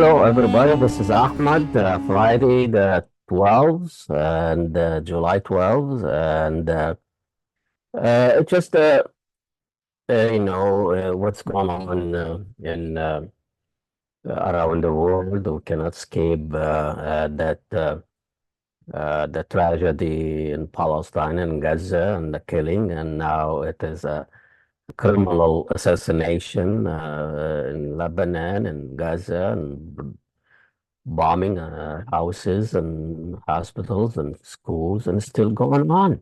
Hello, everybody. This is Ahmad. Friday the 12th and July 12th, and it just what's going on in around the world. We cannot escape that the tragedy in Palestine and Gaza and the killing, and now it is a criminal assassination in Lebanon and Gaza and bombing houses and hospitals and schools, and it's still going on.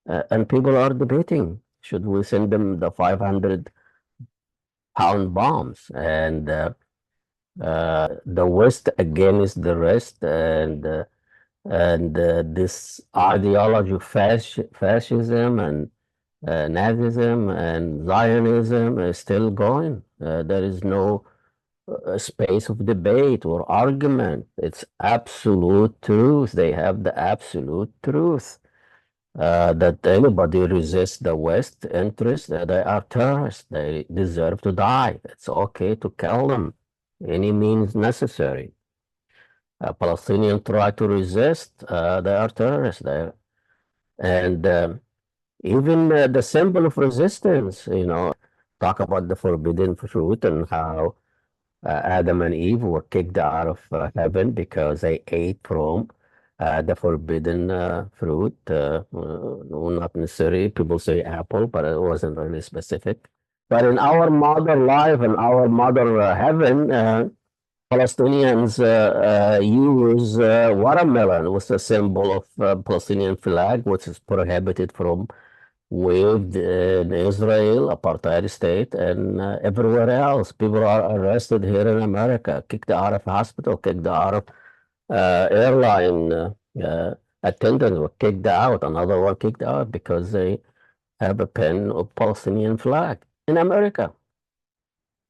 And people are debating, should we send them the 500-pound bombs? And the West against the rest, and this ideology of fascism and Nazism and Zionism is still going. There is no a space of debate or argument. It's absolute truth. They have the absolute truth that anybody resists the West interest, they are terrorists. They deserve to die. It's okay to kill them, any means necessary. Palestinians try to resist, they are terrorists. And even the symbol of resistance, talk about the forbidden fruit and how Adam and Eve were kicked out of heaven because they ate from the forbidden fruit. Not necessarily, people say apple, but it wasn't really specific. But in our modern life and our modern heaven, Palestinians use watermelon, was a symbol of Palestinian flag, which is prohibited from waved in Israel, apartheid state, and everywhere else. People are arrested here in America, kicked out of hospital, kicked out of airline attendants were kicked out, another one kicked out because they have a pen of Palestinian flag in America.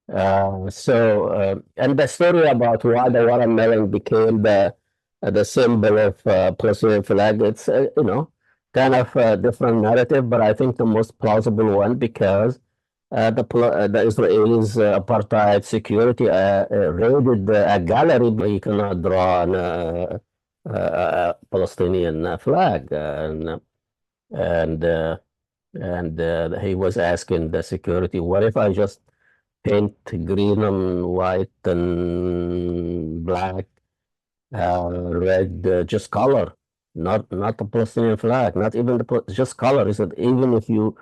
And the story about why the watermelon became the symbol of Palestinian flag, it's kind of a different narrative, but I think the most plausible one because the Israelis apartheid security raided a gallery, but you cannot draw a Palestinian flag, and he was asking the security, what if I just paint green and white and black, red, just color, not the Palestinian flag, not even just color. He said even if you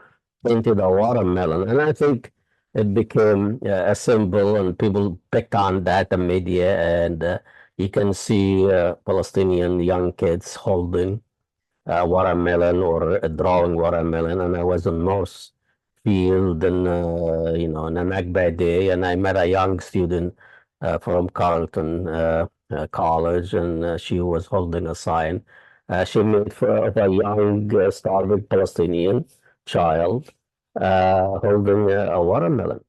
painted a watermelon, and I think it became a symbol, and people picked on that, the media, and you can see Palestinian young kids holding watermelon or drawing watermelon, and I was in North Field and on a Nakba day, and I met a young student from Carleton College, and she was holding a sign. She made for of a young starving Palestinian child holding a watermelon.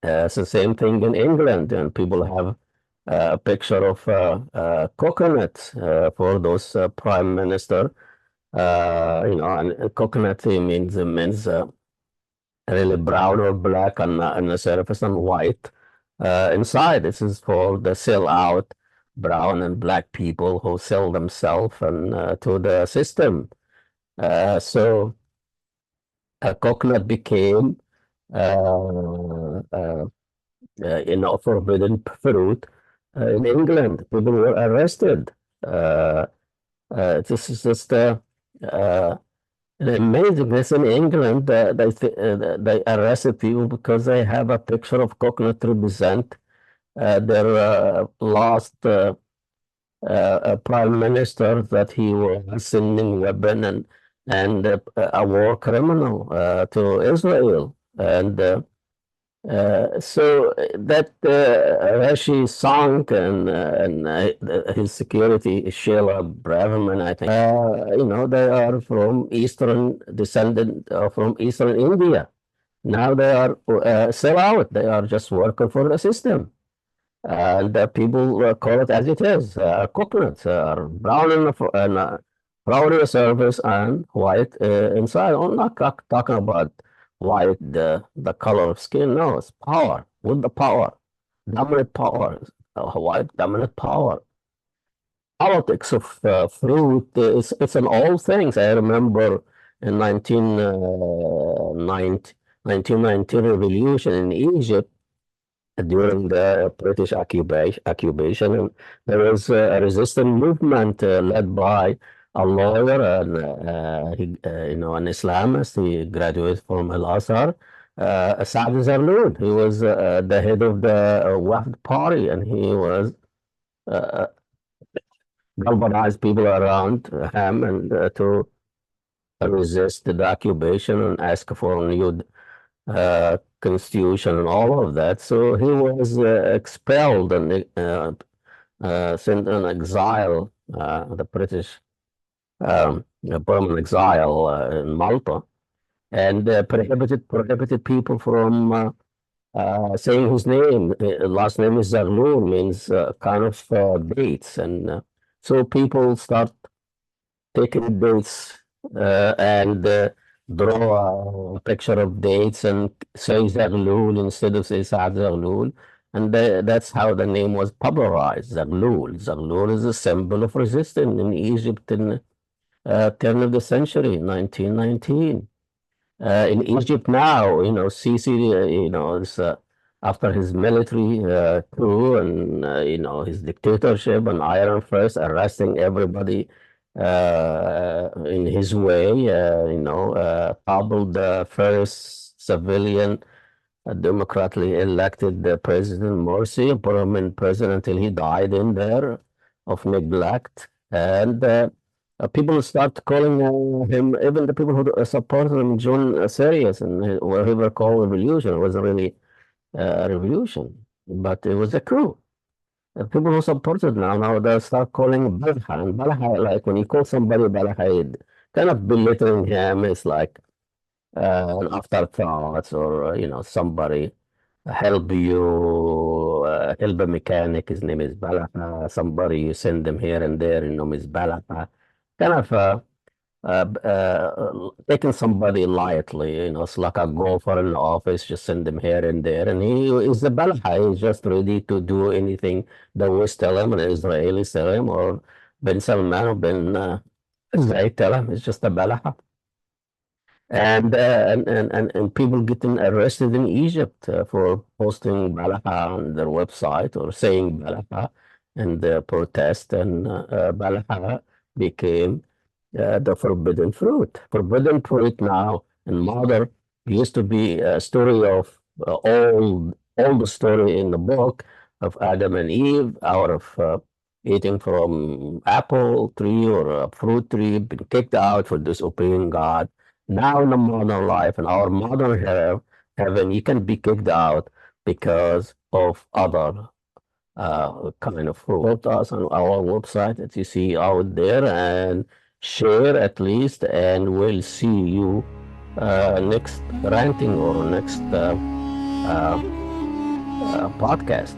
It's the same thing in England, and people have a picture of coconut for those prime minister. And coconut means really brown or black on the surface and white inside. This is for the sell out brown and black people who sell themselves and to the system. So coconut became forbidden fruit in England. People were arrested. This is just amazing. This in England, they arrested people because they have a picture of coconut to represent their lost prime minister, that he was sending weapon and a war criminal to Israel. And so that Rashi sunk, and his security, Sheila Braverman, I think, they are from Eastern descendant from Eastern India. Now they are sell out. They are just working for the system. And people call it as it is. Coconuts are brown brown in the surface and white inside. I'm not talking about white, the color of skin. No, it's power. With the power, dominant power, white dominant power. Politics of fruit, it's an old things. I remember in 1919 revolution in Egypt during the British occupation. And there was a resistance movement led by a lawyer and an Islamist. He graduated from Al Azhar. Saad Zarnoun. He was the head of the Wafd party, and he was uh, galvanized people around him and to resist the occupation and ask for a new constitution and all of that. So he was expelled and sent in exile, the British permanent exile in Malta, and prohibited people from saying his name. Last name is Zaghloul, means kind of dates, and so people start taking dates and draw a picture of dates and say Zaghloul instead of say Saad Zaghloul. And that's how the name was popularized, Zaghloul. Zaghloul is a symbol of resistance in Egypt in turn of the century, 1919. In Egypt now, Sisi, is, after his military coup and his dictatorship and Iron Fist, arresting everybody in his way, toppled the first civilian democratically elected President Morsi, permanent president until he died in there of neglect. And people start calling him, even the people who supported him, John Serious, and what he were called revolution. It wasn't really a revolution, but it was a coup. The people who supported now they start calling Balha. And Balha, like when you call somebody Balha, it kind of belittling him. It's like an afterthought, or somebody help a mechanic. His name is Balha. Somebody you send them here and there, is Balha. Kind of taking somebody lightly, it's like a golfer in the office, just send him here and there. And he is the Balha. He's just ready to do anything the West tell him, and the Israelis tell him, or Ben Salman or Ben Zayed tell him. It's just a Balha. And people getting arrested in Egypt for posting Balha on their website or saying Balha in the protest, and Balha became the forbidden fruit. Forbidden fruit now in modern used to be a story of all the story in the book of Adam and Eve out of eating from apple tree or a fruit tree, been kicked out for disobeying God. Now in the modern life, in our modern heaven, you can be kicked out because of other kind of fruit. Support us on our website that you see out there and share at least, and we'll see you next ranting or next podcast.